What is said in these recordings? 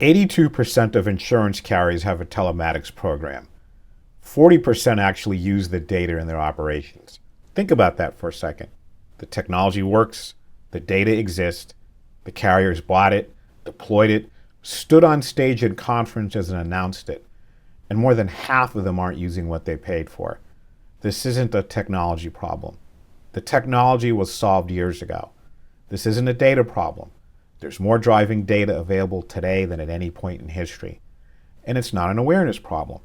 82% of insurance carriers have a telematics program. 40% actually use the data in their operations. Think about that for a second. The technology works, the data exists, the carriers bought it, deployed it, stood on stage in conferences and announced it, and more than half of them aren't using what they paid for. This isn't a technology problem. The technology was solved years ago. This isn't a data problem. There's more driving data available today than at any point in history. And it's not an awareness problem.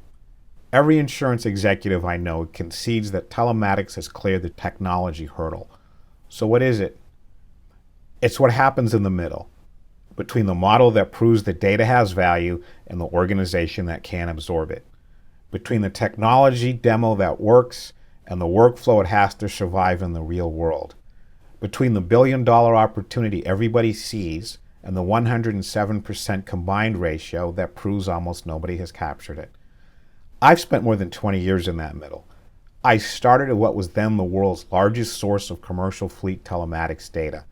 Every insurance executive I know concedes that telematics has cleared the technology hurdle. So what is it? It's what happens in the middle, between the model that proves the data has value and the organization that can't absorb it, between the technology demo that works and the workflow it has to survive in the real world, between the billion-dollar opportunity everybody sees and the 107% combined ratio that proves almost nobody has captured it. I've spent more than 20 years in that middle. I started at what was then the world's largest source of commercial fleet telematics data,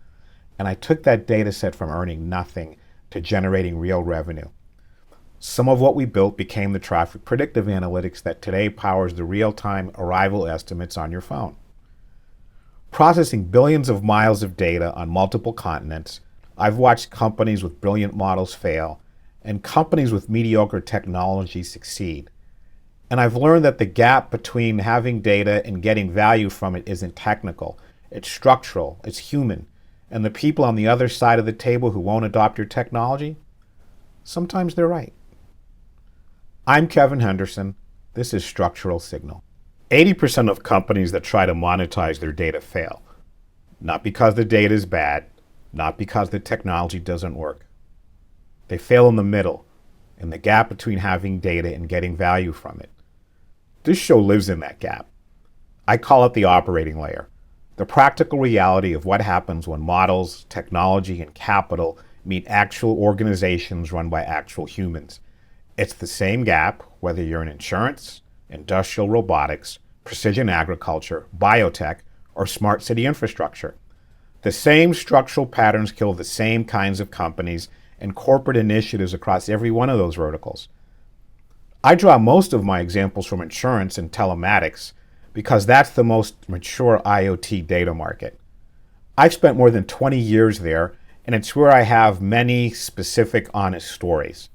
and I took that data set from earning nothing to generating real revenue. Some of what we built became the traffic predictive analytics that today powers the real-time arrival estimates on your phone. Processing billions of miles of data on multiple continents, I've watched companies with brilliant models fail and companies with mediocre technology succeed. And I've learned that the gap between having data and getting value from it isn't technical, it's structural, it's human. And the people on the other side of the table who won't adopt your technology, sometimes they're right. I'm Kevin Henderson. This is Structural Signal. 80% of companies that try to monetize their data fail. Not because the data is bad, not because the technology doesn't work. They fail in the middle, in the gap between having data and getting value from it. This show lives in that gap. I call it the operating layer, the practical reality of what happens when models, technology, and capital meet actual organizations run by actual humans. It's the same gap whether you're in insurance, industrial robotics, precision agriculture, biotech, or smart city infrastructure. The same structural patterns kill the same kinds of companies and corporate initiatives across every one of those verticals. I draw most of my examples from insurance and telematics because that's the most mature IoT data market. I've spent more than 20 years there, and it's where I have many specific, honest stories.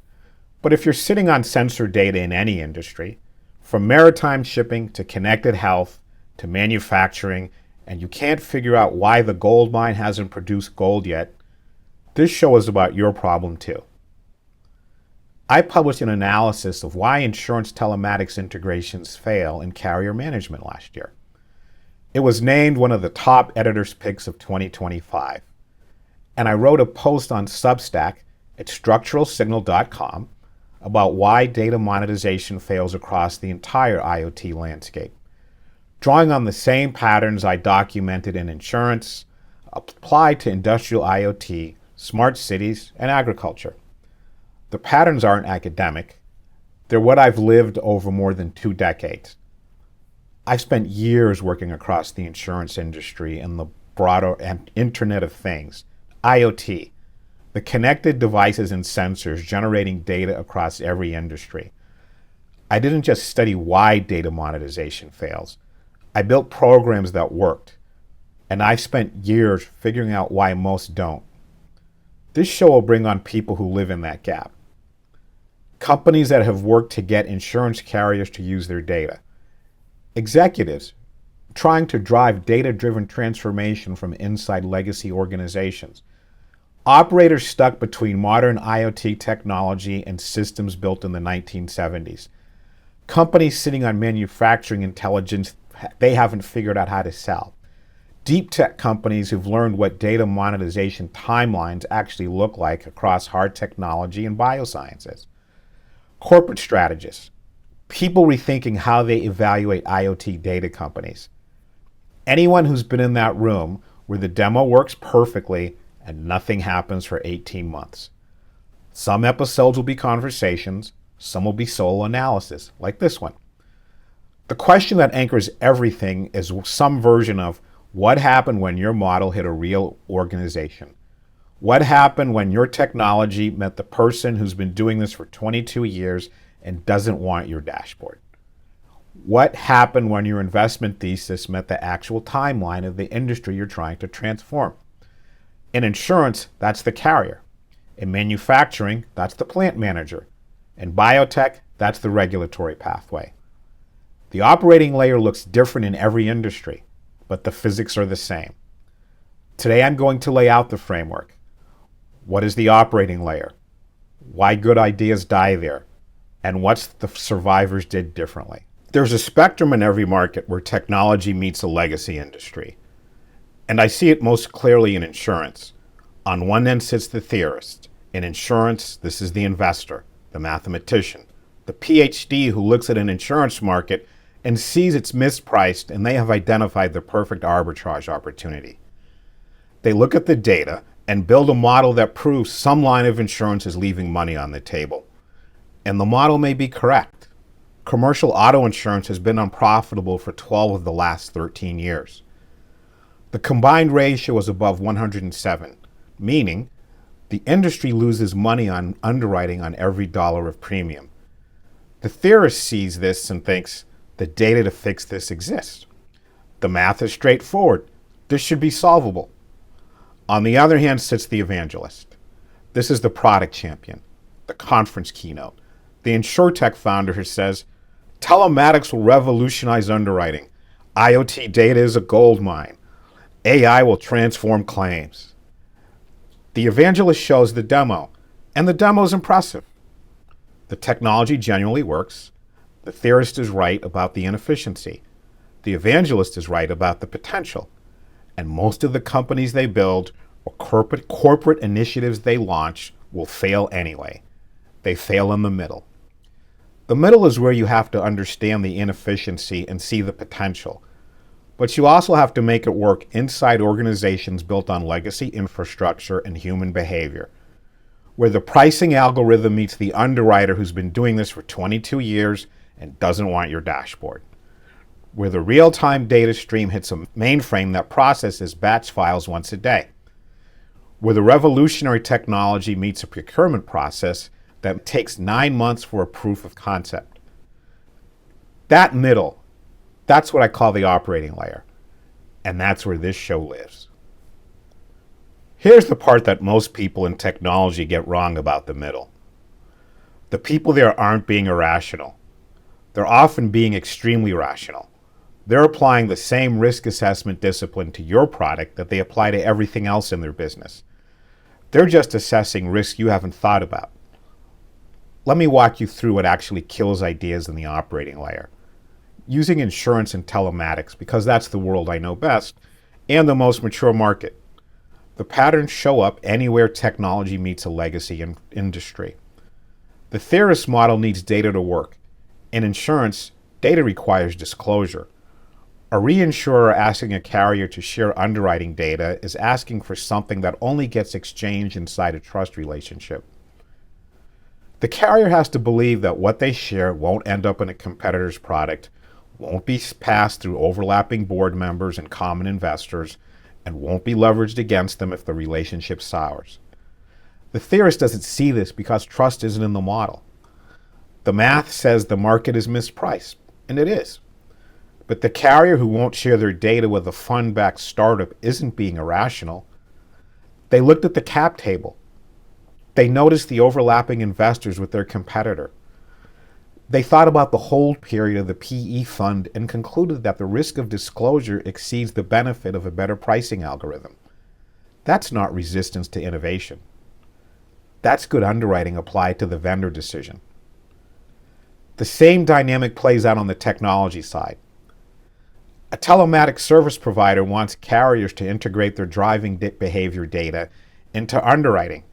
But if you're sitting on sensor data in any industry, from maritime shipping to connected health to manufacturing, and you can't figure out why the gold mine hasn't produced gold yet, this show is about your problem too. I published an analysis of why insurance telematics integrations fail in carrier management last year. It was named one of the top editors' picks of 2025. And I wrote a post on Substack at structuralsignal.com about why data monetization fails across the entire IoT landscape, drawing on the same patterns I documented in insurance, applied to industrial IoT, smart cities, and agriculture. The patterns aren't academic. They're what I've lived over more than 2 decades. I've spent years working across the insurance industry and the broader Internet of Things, IoT, the connected devices and sensors generating data across every industry. I didn't just study why data monetization fails. I built programs that worked, and I've spent years figuring out why most don't. This show will bring on people who live in that gap. Companies that have worked to get insurance carriers to use their data. Executives trying to drive data-driven transformation from inside legacy organizations. Operators stuck between modern IoT technology and systems built in the 1970s. Companies sitting on manufacturing intelligence they haven't figured out how to sell. Deep tech companies who've learned what data monetization timelines actually look like across hard technology and biosciences. Corporate strategists, people rethinking how they evaluate IoT data companies. Anyone who's been in that room where the demo works perfectly and nothing happens for 18 months. Some episodes will be conversations, some will be solo analysis, like this one. The question that anchors everything is some version of what happened when your model hit a real organization. What happened when your technology met the person who's been doing this for 22 years and doesn't want your dashboard? What happened when your investment thesis met the actual timeline of the industry you're trying to transform? In insurance, that's the carrier. In manufacturing, that's the plant manager. In biotech, that's the regulatory pathway. The operating layer looks different in every industry, but the physics are the same. Today I'm going to lay out the framework. What is the operating layer? Why good ideas die there? And what the survivors did differently. There's a spectrum in every market where technology meets a legacy industry. And I see it most clearly in insurance. On one end sits the theorist. In insurance, this is the investor, the mathematician, the PhD who looks at an insurance market and sees it's mispriced and they have identified the perfect arbitrage opportunity. They look at the data and build a model that proves some line of insurance is leaving money on the table. And the model may be correct. Commercial auto insurance has been unprofitable for 12 of the last 13 years. The combined ratio is above 107, meaning the industry loses money on underwriting on every dollar of premium. The theorist sees this and thinks the data to fix this exists. The math is straightforward. This should be solvable. On the other hand sits the evangelist. This is the product champion, the conference keynote, the InsurTech founder who says, telematics will revolutionize underwriting. IoT data is a gold mine. AI will transform claims. The evangelist shows the demo, and the demo is impressive. The technology genuinely works. The theorist is right about the inefficiency. The evangelist is right about the potential. And most of the companies they build or corporate initiatives they launch will fail anyway. They fail in the middle. The middle is where you have to understand the inefficiency and see the potential. But you also have to make it work inside organizations built on legacy infrastructure and human behavior, where the pricing algorithm meets the underwriter who's been doing this for 22 years and doesn't want your dashboard, where the real-time data stream hits a mainframe that processes batch files once a day, where the revolutionary technology meets a procurement process that takes 9 months for a proof of concept. That middle, that's what I call the operating layer. And that's where this show lives. Here's the part that most people in technology get wrong about the middle. The people there aren't being irrational. They're often being extremely rational. They're applying the same risk assessment discipline to your product that they apply to everything else in their business. They're just assessing risk you haven't thought about. Let me walk you through what actually kills ideas in the operating layer. Using insurance and telematics, because that's the world I know best, and the most mature market. The patterns show up anywhere technology meets a legacy industry. The theorist model needs data to work. In insurance, data requires disclosure. A reinsurer asking a carrier to share underwriting data is asking for something that only gets exchanged inside a trust relationship. The carrier has to believe that what they share won't end up in a competitor's product, won't be passed through overlapping board members and common investors, and won't be leveraged against them if the relationship sours. The theorist doesn't see this because trust isn't in the model. The math says the market is mispriced, and it is. But the carrier who won't share their data with a fund-backed startup isn't being irrational. They looked at the cap table. They noticed the overlapping investors with their competitor. They thought about the hold period of the PE fund and concluded that the risk of disclosure exceeds the benefit of a better pricing algorithm. That's not resistance to innovation. That's good underwriting applied to the vendor decision. The same dynamic plays out on the technology side. A telematics service provider wants carriers to integrate their driving behavior data into underwriting.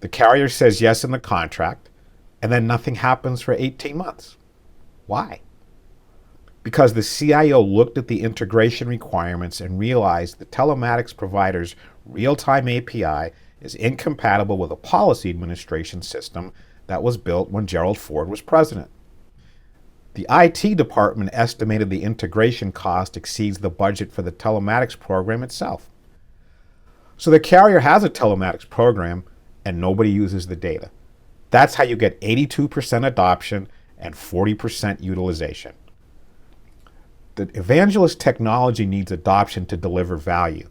The carrier says yes in the contract, and then nothing happens for 18 months. Why? Because the CIO looked at the integration requirements and realized the telematics provider's real-time API is incompatible with a policy administration system that was built when Gerald Ford was president. The IT department estimated the integration cost exceeds the budget for the telematics program itself. So the carrier has a telematics program and nobody uses the data. That's how you get 82% adoption and 40% utilization. The evangelist technology needs adoption to deliver value.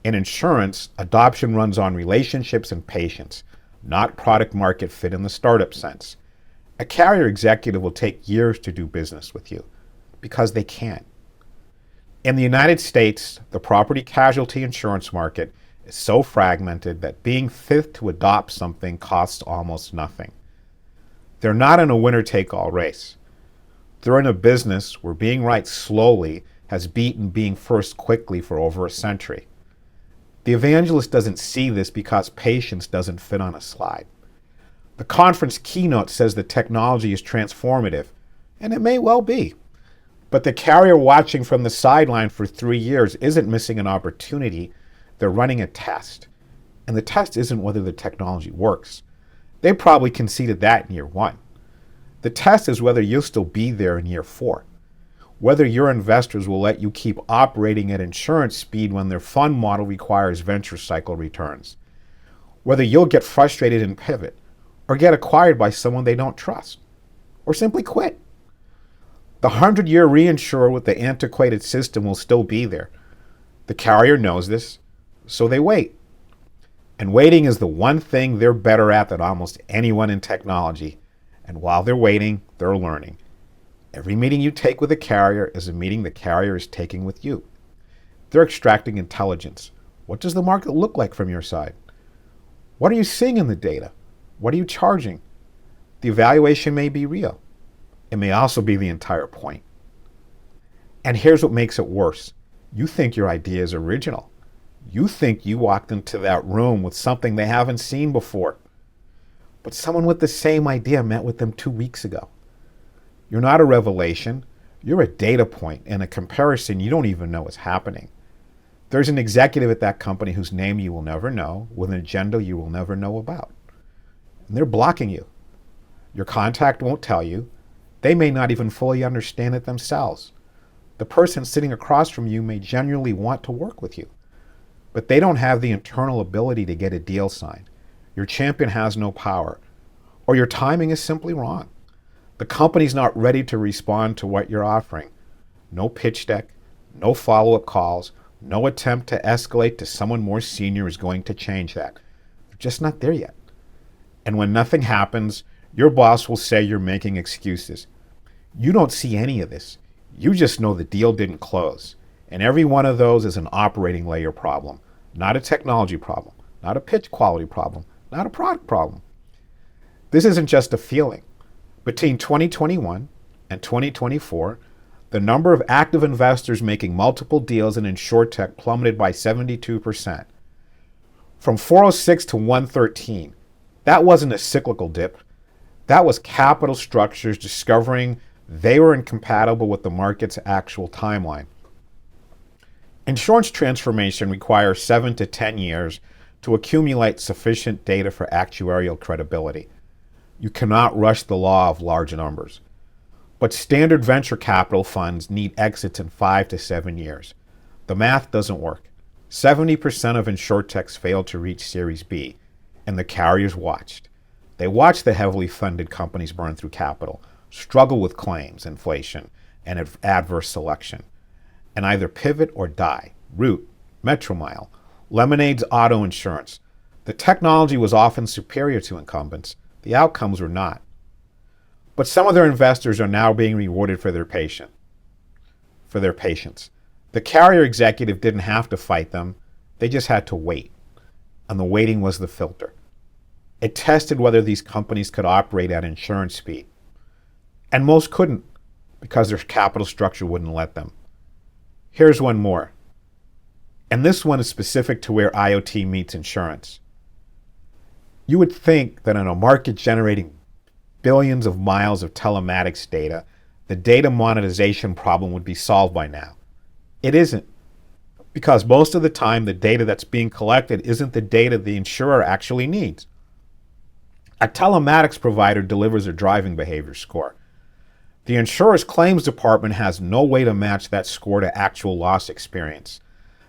In insurance, adoption runs on relationships and patience, not product market fit in the startup sense. A carrier executive will take years to do business with you because they can. In the United States, the property casualty insurance market is so fragmented that being fifth to adopt something costs almost nothing. They're not in a winner-take-all race. They're in a business where being right slowly has beaten being first quickly for over a century. The evangelist doesn't see this because patience doesn't fit on a slide. The conference keynote says the technology is transformative, and it may well be. But the carrier watching from the sideline for 3 years isn't missing an opportunity. They're running a test. And the test isn't whether the technology works. They probably conceded that in year 1. The test is whether you'll still be there in year 4. Whether your investors will let you keep operating at insurance speed when their fund model requires venture cycle returns. Whether you'll get frustrated and pivot, or get acquired by someone they don't trust, or simply quit. The 100-year reinsurer with the antiquated system will still be there. The carrier knows this, so they wait. And waiting is the one thing they're better at than almost anyone in technology. And while they're waiting, they're learning. Every meeting you take with a carrier is a meeting the carrier is taking with you. They're extracting intelligence. What does the market look like from your side? What are you seeing in the data? What are you charging? The evaluation may be real. It may also be the entire point. And here's what makes it worse. You think your idea is original. You think you walked into that room with something they haven't seen before. But someone with the same idea met with them 2 weeks ago. You're not a revelation. You're a data point and a comparison you don't even know is happening. There's an executive at that company whose name you will never know, with an agenda you will never know about. And they're blocking you. Your contact won't tell you. They may not even fully understand it themselves. The person sitting across from you may genuinely want to work with you, but they don't have the internal ability to get a deal signed. Your champion has no power, or your timing is simply wrong. The company's not ready to respond to what you're offering. No pitch deck, no follow-up calls, no attempt to escalate to someone more senior is going to change that. They're just not there yet. And when nothing happens, your boss will say you're making excuses. You don't see any of this. You just know the deal didn't close. And every one of those is an operating layer problem, not a technology problem, not a pitch quality problem, not a product problem. This isn't just a feeling. Between 2021 and 2024, the number of active investors making multiple deals in insurtech plummeted by 72%. From 406 to 113, that wasn't a cyclical dip. That was capital structures discovering they were incompatible with the market's actual timeline. Insurance transformation requires 7 to 10 years to accumulate sufficient data for actuarial credibility. You cannot rush the law of large numbers. But standard venture capital funds need exits in 5 to 7 years. The math doesn't work. 70% of insurtechs failed to reach Series B, and the carriers watched. They watched the heavily funded companies burn through capital, struggle with claims, inflation, and adverse selection, and either pivot or die. Root, Metromile, Lemonade's auto insurance. The technology was often superior to incumbents. The outcomes were not. But some of their investors are now being rewarded for their patience. The carrier executive didn't have to fight them. They just had to wait. And the waiting was the filter. It tested whether these companies could operate at insurance speed. And most couldn't because their capital structure wouldn't let them. Here's one more. And this one is specific to where IoT meets insurance. You would think that in a market generating billions of miles of telematics data, the data monetization problem would be solved by now. It isn't, because most of the time the data that's being collected isn't the data the insurer actually needs. A telematics provider delivers a driving behavior score. The insurer's claims department has no way to match that score to actual loss experience.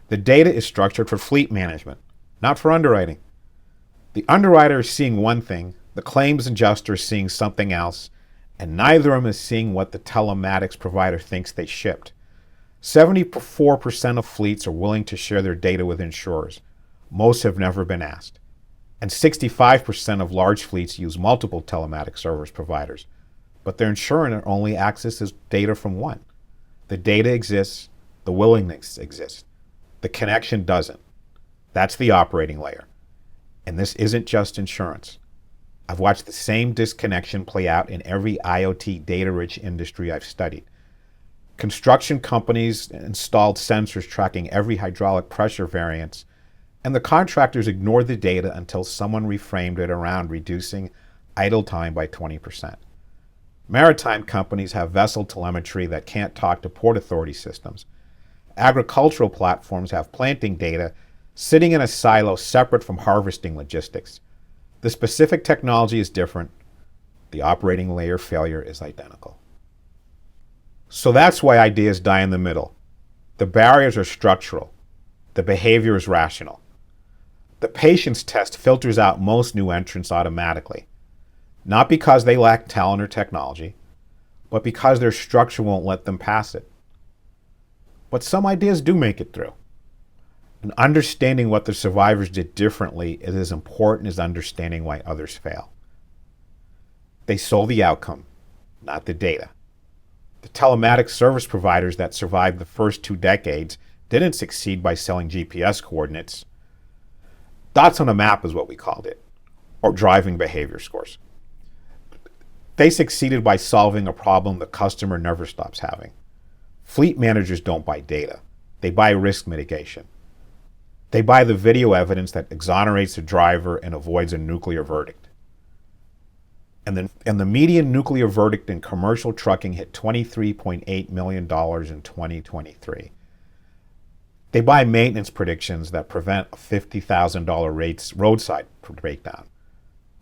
The data is structured for fleet management, not for underwriting. The underwriter is seeing one thing, the claims adjuster is seeing something else, and neither of them is seeing what the telematics provider thinks they shipped. 74% of fleets are willing to share their data with insurers. Most have never been asked. And 65% of large fleets use multiple telematics service providers, but their insurer only accesses data from one. The data exists, the willingness exists. The connection doesn't. That's the operating layer. And this isn't just insurance. I've watched the same disconnection play out in every IoT data-rich industry I've studied. Construction companies installed sensors tracking every hydraulic pressure variance, and the contractors ignored the data until someone reframed it around reducing idle time by 20%. Maritime companies have vessel telemetry that can't talk to port authority systems. Agricultural platforms have planting data sitting in a silo separate from harvesting logistics. The specific technology is different. The operating layer failure is identical. So that's why ideas die in the middle. The barriers are structural. The behavior is rational. The patience test filters out most new entrants automatically, not because they lack talent or technology, but because their structure won't let them pass it. But some ideas do make it through. And understanding what the survivors did differently is as important as understanding why others fail. They sold the outcome, not the data. The telematics service providers that survived the first 2 decades didn't succeed by selling GPS coordinates. Dots on a map is what we called it, or driving behavior scores. They succeeded by solving a problem the customer never stops having. Fleet managers don't buy data. They buy risk mitigation. They buy the video evidence that exonerates the driver and avoids a nuclear verdict. And the median nuclear verdict in commercial trucking hit $23.8 million in 2023. They buy maintenance predictions that prevent a $50,000 roadside breakdown.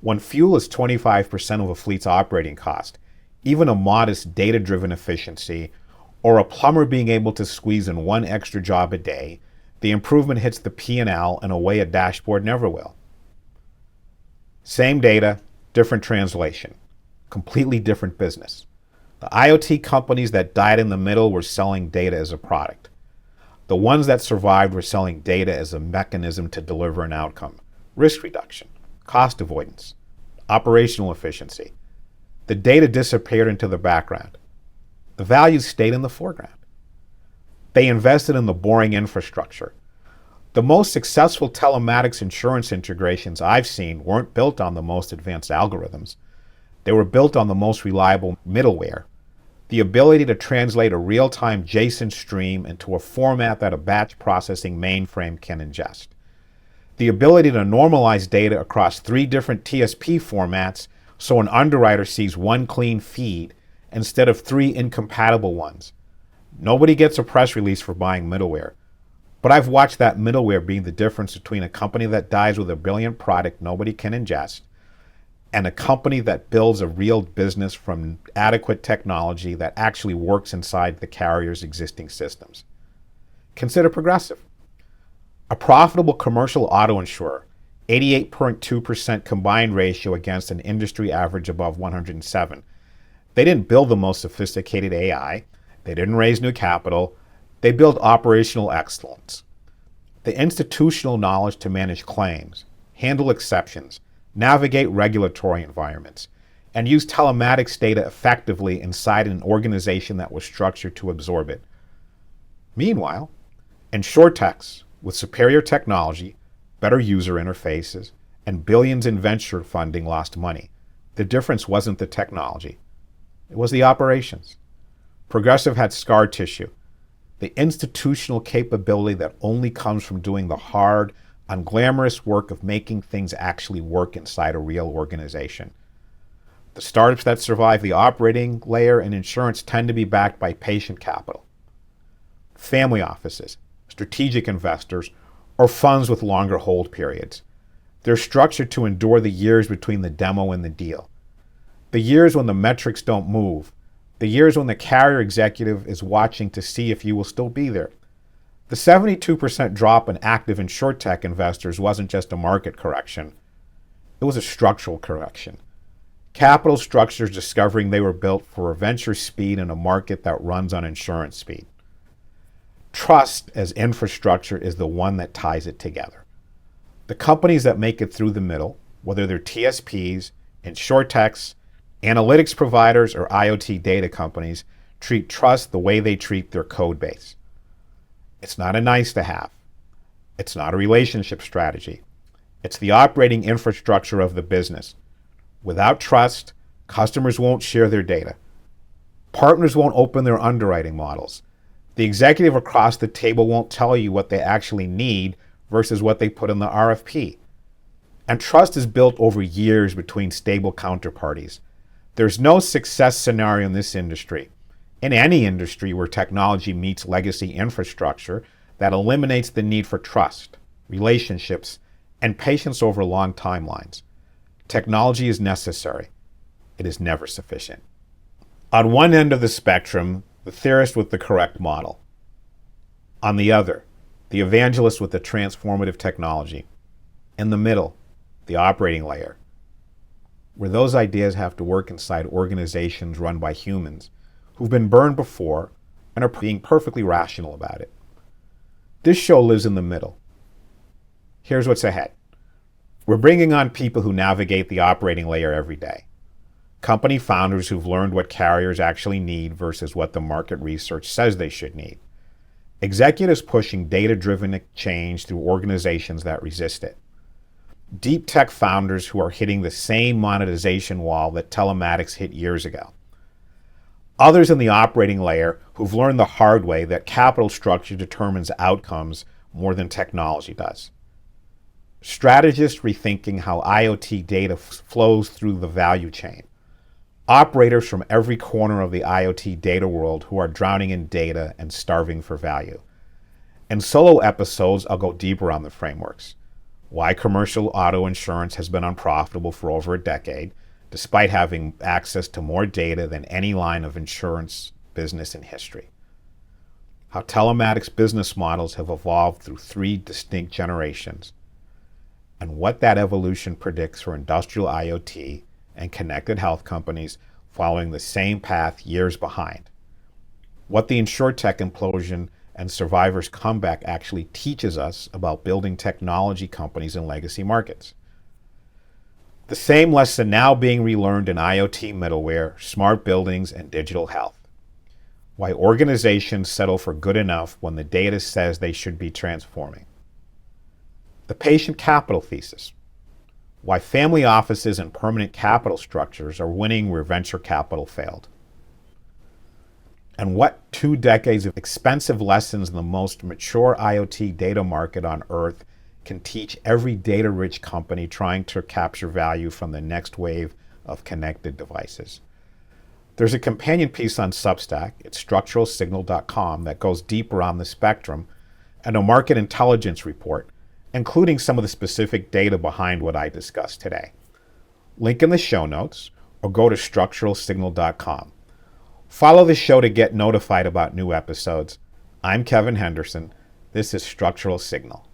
When fuel is 25% of a fleet's operating cost, even a modest data-driven efficiency or a plumber being able to squeeze in 1 extra job a day, the improvement hits the P&L in a way a dashboard never will. Same data, different translation, completely different business. The IoT companies that died in the middle were selling data as a product. The ones that survived were selling data as a mechanism to deliver an outcome, risk reduction, cost avoidance, operational efficiency. The data disappeared into the background. The values stayed in the foreground. They invested in the boring infrastructure. The most successful telematics insurance integrations I've seen weren't built on the most advanced algorithms. They were built on the most reliable middleware. The ability to translate a real-time JSON stream into a format that a batch processing mainframe can ingest. The ability to normalize data across 3 different TSP formats so an underwriter sees 1 clean feed instead of 3 incompatible ones. Nobody gets a press release for buying middleware, but I've watched that middleware being the difference between a company that dies with a brilliant product nobody can ingest and a company that builds a real business from adequate technology that actually works inside the carrier's existing systems. Consider Progressive. A profitable commercial auto insurer, 88.2% combined ratio against an industry average above 107. They didn't build the most sophisticated AI. They didn't raise new capital. They built operational excellence. The institutional knowledge to manage claims, handle exceptions, navigate regulatory environments, and use telematics data effectively inside an organization that was structured to absorb it. Meanwhile, insurtechs with superior technology, better user interfaces, and billions in venture funding lost money. The difference wasn't the technology. It was the operations. Progressive had scar tissue, the institutional capability that only comes from doing the hard, unglamorous work of making things actually work inside a real organization. The startups that survive the operating layer in insurance tend to be backed by patient capital, family offices, strategic investors, or funds with longer hold periods. They're structured to endure the years between the demo and the deal. The years when the metrics don't move. The years when the carrier executive is watching to see if you will still be there. The 72% drop in active and short tech investors wasn't just a market correction, it was a structural correction. Capital structures discovering they were built for venture speed in a market that runs on insurance speed. Trust as infrastructure is the one that ties it together. The companies that make it through the middle, whether they're TSPs, insurtechs, analytics providers, or IoT data companies, treat trust the way they treat their code base. It's not a nice to have. It's not a relationship strategy. It's the operating infrastructure of the business. Without trust, customers won't share their data. Partners won't open their underwriting models. The executive across the table won't tell you what they actually need versus what they put in the RFP. And trust is built over years between stable counterparties. There's no success scenario in this industry, in any industry where technology meets legacy infrastructure, that eliminates the need for trust, relationships, and patience over long timelines. Technology is necessary. It is never sufficient. On one end of the spectrum, the theorist with the correct model. On the other, the evangelist with the transformative technology. In the middle, the operating layer, where those ideas have to work inside organizations run by humans who've been burned before and are being perfectly rational about it. This show lives in the middle. Here's what's ahead. We're bringing on people who navigate the operating layer every day. Company founders who've learned what carriers actually need versus what the market research says they should need. Executives pushing data-driven change through organizations that resist it. Deep tech founders who are hitting the same monetization wall that telematics hit years ago. Others in the operating layer who've learned the hard way that capital structure determines outcomes more than technology does. Strategists rethinking how IoT data flows through the value chain. Operators from every corner of the IoT data world who are drowning in data and starving for value. In solo episodes, I'll go deeper on the frameworks. Why commercial auto insurance has been unprofitable for over a decade, despite having access to more data than any line of insurance business in history. How telematics business models have evolved through 3 distinct generations, and what that evolution predicts for industrial IoT and connected health companies following the same path years behind. What the insurtech implosion and survivors' comeback actually teaches us about building technology companies in legacy markets. The same lesson now being relearned in IoT middleware, smart buildings, and digital health. Why organizations settle for good enough when the data says they should be transforming. The patient capital thesis. Why family offices and permanent capital structures are winning where venture capital failed. And what 2 decades of expensive lessons in the most mature IoT data market on Earth can teach every data-rich company trying to capture value from the next wave of connected devices. There's a companion piece on Substack at structuralsignal.com that goes deeper on the spectrum, and a market intelligence report, including some of the specific data behind what I discussed today. Link in the show notes, or go to structuralsignal.com. Follow the show to get notified about new episodes. I'm Kevin Henderson. This is Structural Signal.